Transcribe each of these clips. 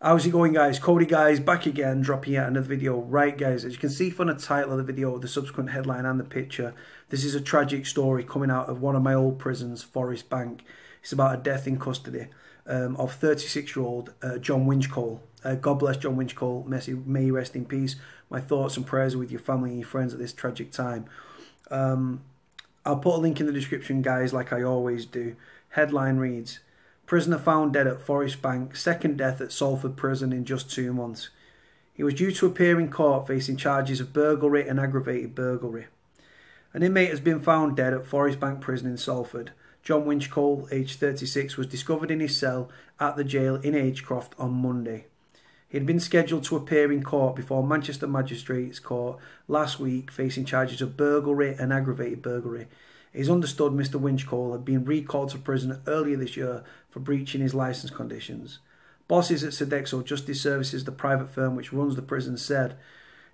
How's it going, guys? Cody, guys, back again, dropping yet another video. Right, guys, as you can see from the title of the video, the subsequent headline and the picture, this is a tragic story coming out of one of my old prisons, Forest Bank. It's about a death in custody of 36-year-old John Winchcole. God bless John Winchcole. May he rest in peace. My thoughts and prayers are with your family and your friends at this tragic time. I'll put a link in the description, guys, like I always do. Headline reads: Prisoner found dead at Forest Bank, second death at Salford prison in just 2 months. He was due to appear in court facing charges of burglary and aggravated burglary. An inmate has been found dead at Forest Bank prison in Salford. John Winchcole, aged 36, was discovered in his cell at the jail in Agecroft on Monday. He had been scheduled to appear in court before Manchester Magistrates Court last week facing charges of burglary and aggravated burglary. It is understood Mr Winchcole had been recalled to prison earlier this year for breaching his licence conditions. Bosses at Sodexo Justice Services, the private firm which runs the prison, said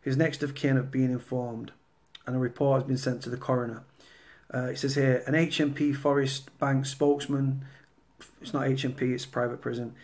his next of kin have been informed and a report has been sent to the coroner. It says here, an HMP Forest Bank spokesman, it's not HMP, it's a private prison,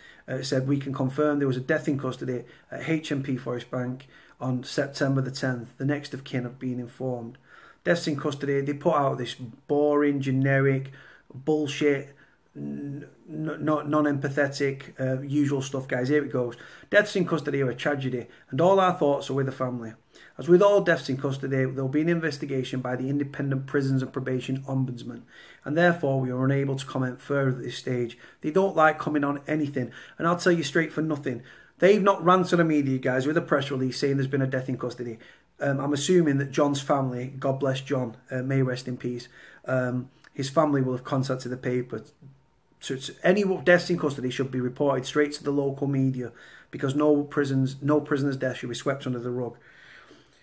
said we can confirm there was a death in custody at HMP Forest Bank on September the 10th. The next of kin have been informed. Deaths in custody, they put out this boring, generic, bullshit, non-empathetic, usual stuff, guys. Here it goes. Deaths in custody are a tragedy, and all our thoughts are with the family. As with all deaths in custody, there will be an investigation by the Independent Prisons and Probation Ombudsman, and therefore we are unable to comment further at this stage. They don't like coming on anything, and I'll tell you straight for nothing. They've not ran to the media, guys, with a press release saying there's been a death in custody. I'm assuming that John's family, God bless John, may rest in peace, his family will have contacted the paper. Any deaths in custody should be reported straight to the local media, because no prisoner's death should be swept under the rug.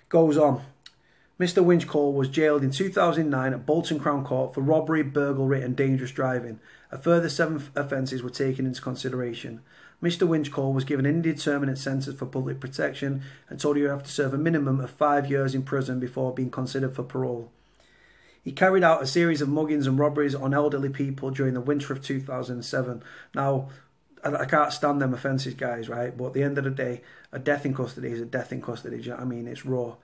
Goes on. Mr Winchcole was jailed in 2009 at Bolton Crown Court for robbery, burglary and dangerous driving. A further 7 offences were taken into consideration. Mr Winchcole was given an indeterminate sentence for public protection and told he would have to serve a minimum of 5 years in prison before being considered for parole. He carried out a series of muggings and robberies on elderly people during the winter of 2007. Now, I can't stand them offences, guys, right? But at the end of the day, a death in custody is a death in custody. Do you know what I mean? It's raw.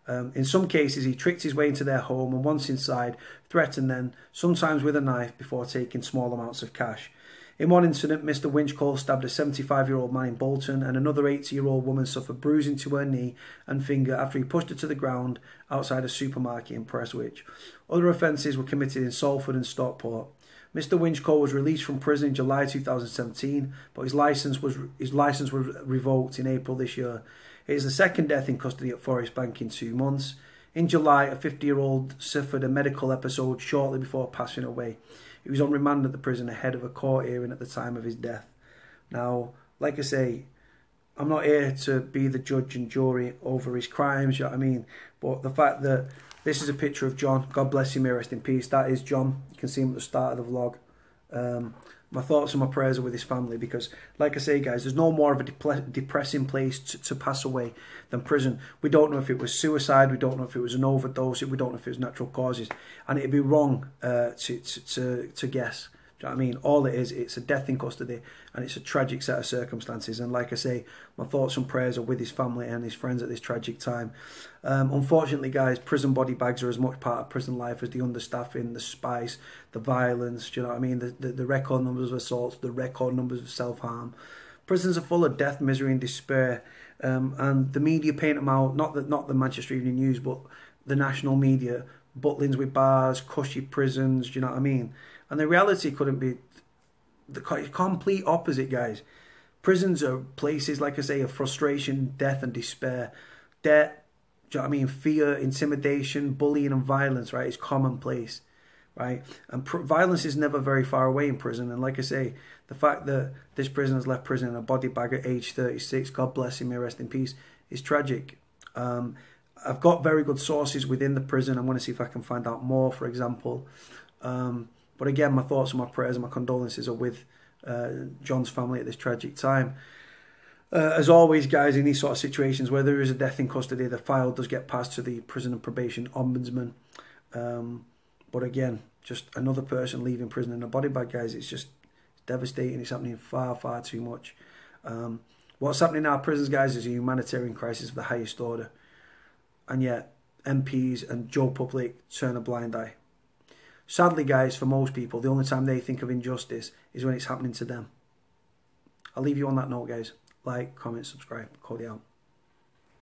In some cases, he tricked his way into their home and once inside, threatened them, sometimes with a knife, before taking small amounts of cash. In one incident, Mr Winchcole stabbed a 75-year-old man in Bolton, and another 80-year-old woman suffered bruising to her knee and finger after he pushed her to the ground outside a supermarket in Prestwich. Other offences were committed in Salford and Stockport. Mr Winchcole was released from prison in July 2017, but his licence was revoked in April this year. It is the second death in custody at Forest Bank in 2 months. In July, a 50-year-old suffered a medical episode shortly before passing away. He was on remand at the prison ahead of a court hearing at the time of his death. Now, like I say, I'm not here to be the judge and jury over his crimes, you know what I mean? But the fact that this is a picture of John, God bless him, may rest in peace, that is John. You can see him at the start of the vlog. My thoughts and my prayers are with his family, because, like I say, guys, there's no more of a depressing place to pass away than prison. We don't know if it was suicide, we don't know if it was an overdose, we don't know if it was natural causes, and it'd be wrong to guess. Do you know what I mean? All it is, it's a death in custody, and it's a tragic set of circumstances. And like I say, my thoughts and prayers are with his family and his friends at this tragic time. Unfortunately, guys, prison body bags are as much part of prison life as the understaffing, the spice, the violence. Do you know what I mean? The record numbers of assaults, the record numbers of self-harm. Prisons are full of death, misery, and despair. And the media paint them out, not the Manchester Evening News, but the national media, Butlins with bars, cushy prisons. Do you know what I mean? And the reality couldn't be the complete opposite, guys. Prisons are places, like I say, of frustration, death and despair. Debt, do you know what I mean? Fear, intimidation, bullying and violence, right? It's commonplace, right? And violence is never very far away in prison. And like I say, the fact that this prisoner's left prison in a body bag at age 36, God bless him, may rest in peace, is tragic. I've got very good sources within the prison. I'm going to see if I can find out more, for example. But again, my thoughts and my prayers and my condolences are with John's family at this tragic time. As always, guys, in these sort of situations where there is a death in custody, the file does get passed to the Prison and Probation Ombudsman. But again, just another person leaving prison in a body bag, guys. It's just devastating. It's happening far, far too much. What's happening in our prisons, guys, is a humanitarian crisis of the highest order. And yet, MPs and Joe Public turn a blind eye. Sadly, guys, for most people, the only time they think of injustice is when it's happening to them. I'll leave you on that note, guys. Like, comment, subscribe. Cody out.